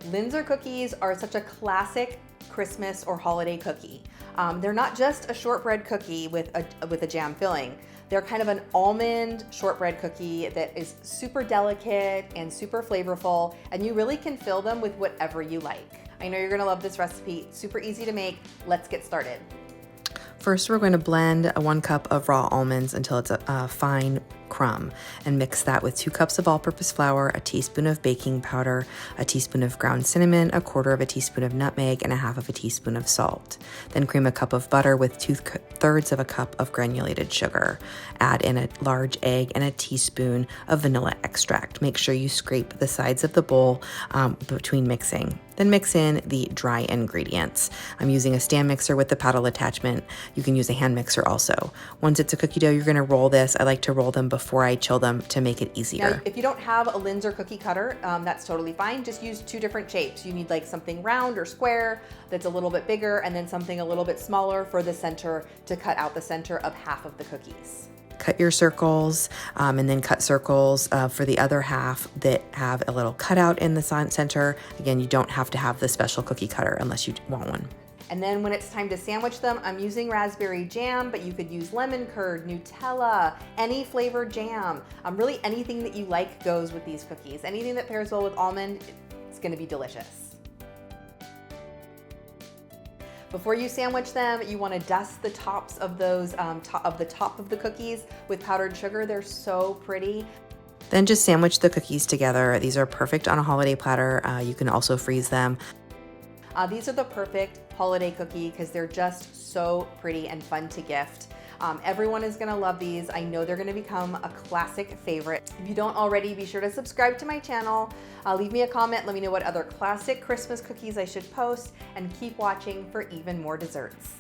Linzer cookies are such a classic Christmas or holiday cookie. They're not just a shortbread cookie with a jam filling. They're kind of an almond shortbread cookie that is super delicate and super flavorful, and you really can fill them with whatever you like. I know you're gonna love this recipe. Super easy to make. Let's get started. First, we're going to blend 1 cup of raw almonds until it's a fine crumb, and mix that with 2 cups of all-purpose flour, a teaspoon of baking powder, a teaspoon of ground cinnamon, a quarter of a teaspoon of nutmeg, and a half of a teaspoon of salt. Then cream a cup of butter with 2/3 of a cup of granulated sugar. Add in a large egg and a teaspoon of vanilla extract. Make sure you scrape the sides of the bowl between mixing. Then mix in the dry ingredients. I'm using a stand mixer with the paddle attachment. You can use a hand mixer also. Once it's a cookie dough, you're gonna roll this. I like to roll them before I chill them to make it easier. Now, if you don't have a Linzer cookie cutter, that's totally fine. Just use 2 different shapes. You need like something round or square that's a little bit bigger, and then something a little bit smaller for the center to cut out the center of half of the cookies. Cut your circles, and then cut circles for the other half that have a little cutout in the center. Again, you don't have to have the special cookie cutter unless you want one. And then when it's time to sandwich them, I'm using raspberry jam, but you could use lemon curd, Nutella, any flavored jam. Really anything that you like goes with these cookies. Anything that pairs well with almond, it's gonna be delicious. Before you sandwich them, you want to dust the tops of those the top of the cookies with powdered sugar. They're so pretty. Then just sandwich the cookies together. These are perfect on a holiday platter. You can also freeze them. These are the perfect holiday cookie because they're just so pretty and fun to gift. Everyone is gonna love these. I know they're gonna become a classic favorite. If you don't already, be sure to subscribe to my channel. Leave me a comment, let me know what other classic Christmas cookies I should post, and keep watching for even more desserts.